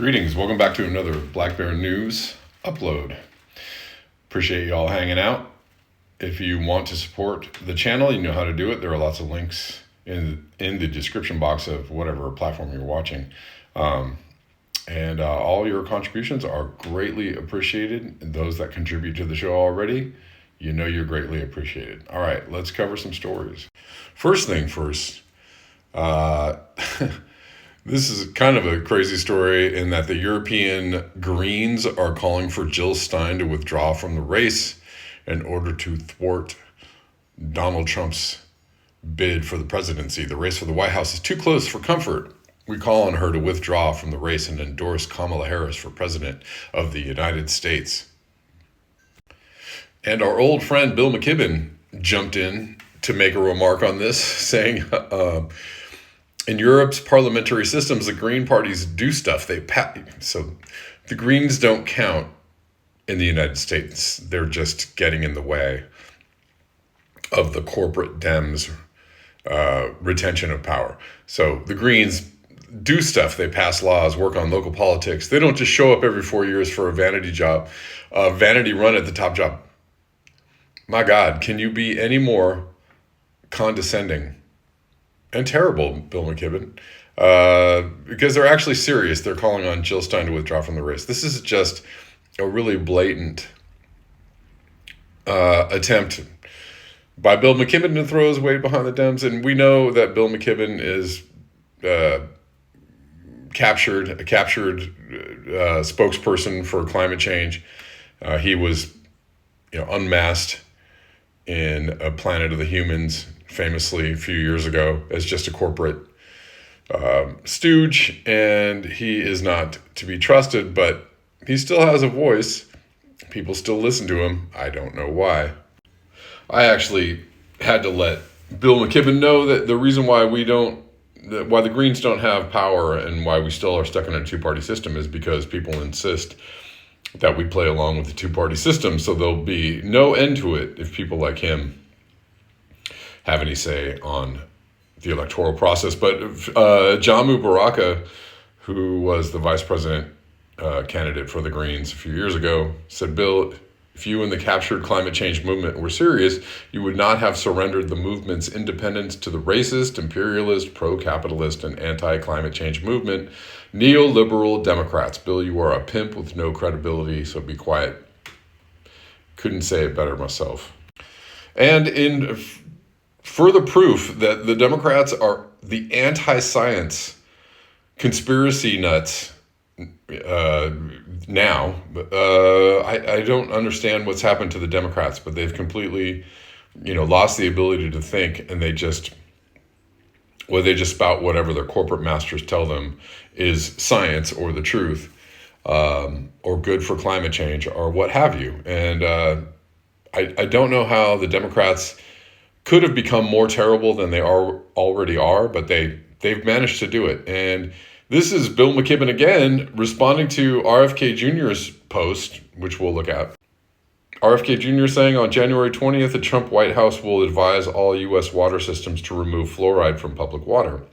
Greetings. Welcome back to another Black Bear News upload. Appreciate you all hanging out. If you want to support the channel, you know how to do it. There are lots of links in the description box of whatever platform you're watching. And all your contributions are greatly appreciated. And those that contribute to the show already, you know you're greatly appreciated. All right, let's cover some stories. First thing first, this is kind of a crazy story in that the European Greens are calling for Jill Stein to withdraw from the race in order to thwart Donald Trump's bid for the presidency. The race for the White House is too close for comfort. We call on her to withdraw from the race and endorse Kamala Harris for president of the United States. And our old friend Bill McKibben jumped in to make a remark on this, saying, in Europe's parliamentary systems, the Green parties do stuff. So the Greens don't count in the United States. They're just getting in the way of the corporate Dems' retention of power. So the Greens do stuff. They pass laws, work on local politics. They don't just show up every 4 years for a vanity run at the top job. My God, can you be any more condescending and terrible, Bill McKibben? Because they're actually serious. They're calling on Jill Stein to withdraw from the race. This is just a really blatant attempt by Bill McKibben to throw his weight behind the Dems. And we know that Bill McKibben is a captured spokesperson for climate change. He was, unmasked in a Planet of the Humans, famously a few years ago, as just a corporate stooge, and he is not to be trusted, but he still has a voice. People still listen to him. I don't know why. I actually had to let Bill McKibben know that the reason why why the Greens don't have power and why we still are stuck in a two-party system is because people insist that we play along with the two-party system, so there'll be no end to it if people like him have any say on the electoral process. But Jamu Baraka, who was the vice president candidate for the Greens a few years ago, said, Bill, if you and the captured climate change movement were serious, you would not have surrendered the movement's independence to the racist, imperialist, pro-capitalist, and anti-climate change movement, neoliberal Democrats. Bill, you are a pimp with no credibility, so be quiet. Couldn't say it better myself. And in further proof that the Democrats are the anti-science conspiracy nuts now. I don't understand what's happened to the Democrats, but they've completely, lost the ability to think, and they just spout whatever their corporate masters tell them is science or the truth, or good for climate change or what have you. And I don't know how the Democrats could have become more terrible than they already are, but they've managed to do it. And this is Bill McKibben again responding to RFK Jr.'s post, which we'll look at. RFK Jr. saying on January 20th, the Trump White House will advise all U.S. water systems to remove fluoride from public water.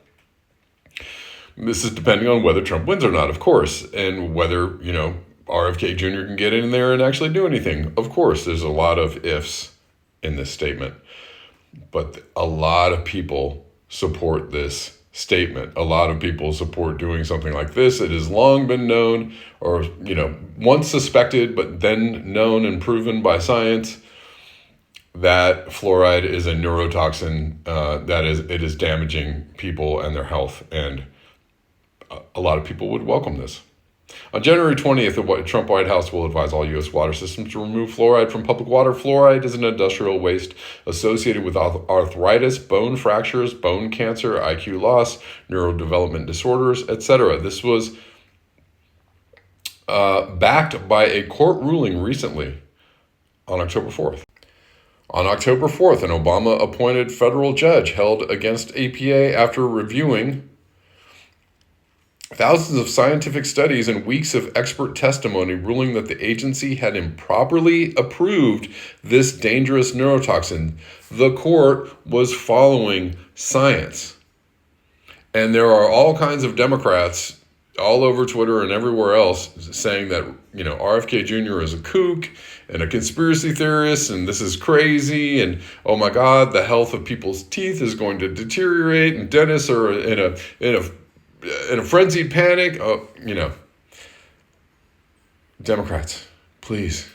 This is depending on whether Trump wins or not, of course, and whether, RFK Jr. can get in there and actually do anything. Of course, there's a lot of ifs in this statement, but a lot of people support this statement. A lot of people support doing something like this. It has long been known, or once suspected, but then known and proven by science, that fluoride is a neurotoxin. It is damaging people and their health, and a lot of people would welcome this. On January 20th, the Trump White House will advise all U.S. water systems to remove fluoride from public water. Fluoride is an industrial waste associated with arthritis, bone fractures, bone cancer, IQ loss, neurodevelopment disorders, etc. This was backed by a court ruling recently on October 4th. On October 4th, an Obama-appointed federal judge held against EPA after reviewing thousands of scientific studies and weeks of expert testimony, ruling that the agency had improperly approved this dangerous neurotoxin. The court was following science. And there are all kinds of Democrats all over Twitter and everywhere else saying that, RFK Jr. is a kook and a conspiracy theorist and this is crazy and, oh my God, the health of people's teeth is going to deteriorate and dentists are in a frenzied panic. Democrats, please.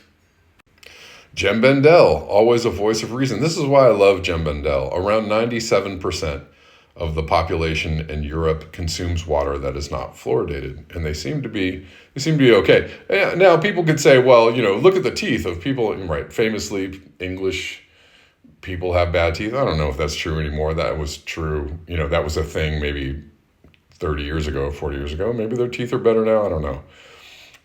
Jem Bendell, always a voice of reason. This is why I love Jem Bendell. Around 97% of the population in Europe consumes water that is not fluoridated, and they seem to be okay. Now, people could say, well, look at the teeth of people. Right, famously, English people have bad teeth. I don't know if that's true anymore. That was true. That was a thing maybe 30 years ago, 40 years ago. Maybe their teeth are better now. I don't know.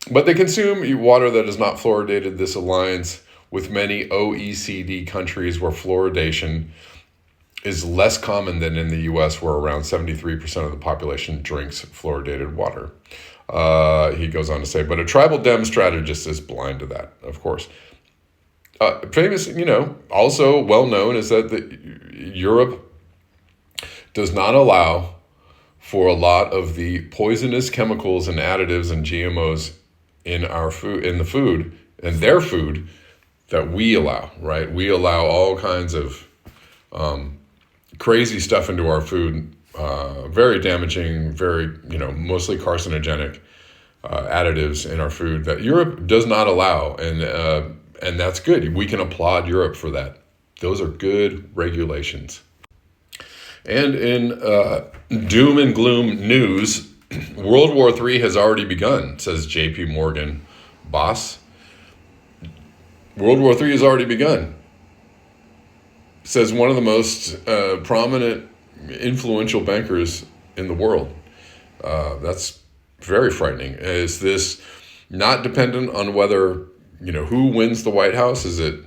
But they consume water that is not fluoridated. This aligns with many OECD countries where fluoridation is less common than in the U.S., where around 73% of the population drinks fluoridated water. He goes on to say, but a tribal Dem strategist is blind to that, of course. Famous, also well known is that Europe does not allow for a lot of the poisonous chemicals and additives and GMOs in our food, in their food that we allow, right? We allow all kinds of crazy stuff into our food, very damaging, very, mostly carcinogenic additives in our food that Europe does not allow. And that's good. We can applaud Europe for that. Those are good regulations. And in doom and gloom news, World War III has already begun, says J.P. Morgan boss. World War III has already begun, says one of the most prominent, influential bankers in the world. That's very frightening. Is this not dependent on whether, who wins the White House? Is it?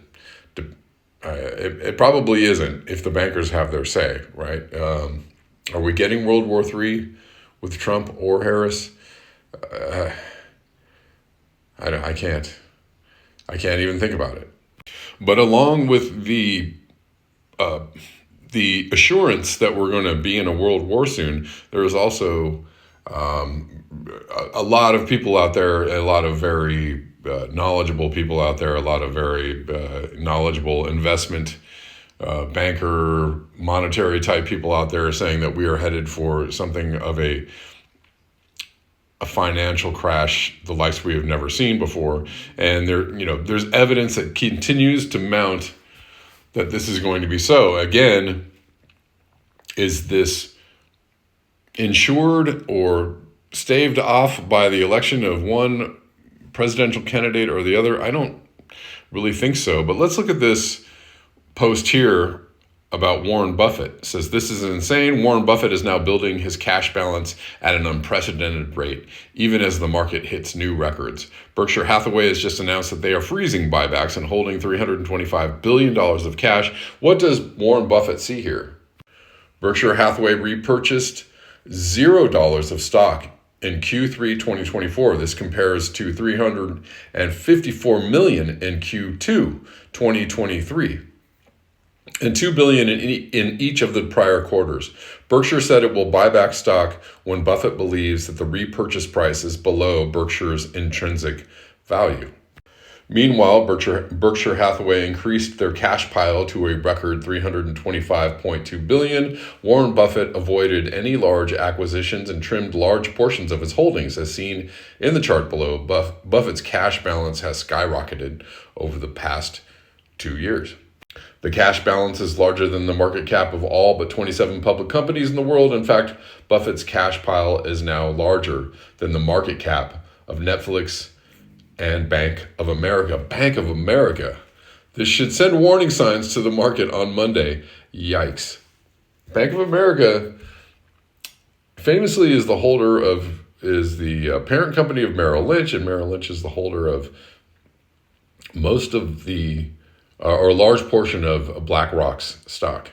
It probably isn't if the bankers have their say, right? Are we getting World War III with Trump or Harris? I can't even think about it. But along with the assurance that we're going to be in a world war soon, there is also a lot of people out there, a lot of very knowledgeable people out there, a lot of very knowledgeable investment banker, monetary type people out there saying that we are headed for something of a financial crash, the likes we have never seen before. And there's evidence that continues to mount that this is going to be so. Again, is this ensured or staved off by the election of one presidential candidate or the other? I don't really think so. But let's look at this post here about Warren Buffett. It says, this is insane. Warren Buffett is now building his cash balance at an unprecedented rate, even as the market hits new records. Berkshire Hathaway has just announced that they are freezing buybacks and holding $325 billion of cash. What does Warren Buffett see here? Berkshire Hathaway repurchased $0 of stock in Q3 2024. This compares to $354 million in Q2 2023. And $2 billion in each of the prior quarters. Berkshire said it will buy back stock when Buffett believes that the repurchase price is below Berkshire's intrinsic value. Meanwhile, Berkshire Hathaway increased their cash pile to a record $325.2 billion. Warren Buffett avoided any large acquisitions and trimmed large portions of his holdings, as seen in the chart below. Buffett's cash balance has skyrocketed over the past 2 years. The cash balance is larger than the market cap of all but 27 public companies in the world. In fact, Buffett's cash pile is now larger than the market cap of Netflix and Bank of America. Bank of America. This should send warning signs to the market on Monday. Yikes. Bank of America famously is the parent company of Merrill Lynch, and Merrill Lynch is the holder of most of or a large portion of BlackRock's stock.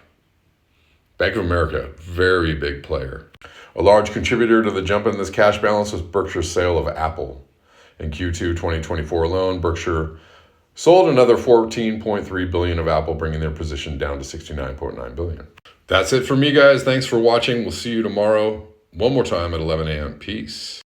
Bank of America, very big player. A large contributor to the jump in this cash balance was Berkshire's sale of Apple. In Q2 2024 alone, Berkshire sold another $14.3 billion of Apple, bringing their position down to $69.9 billion. That's it for me, guys. Thanks for watching. We'll see you tomorrow, one more time at 11 a.m. Peace.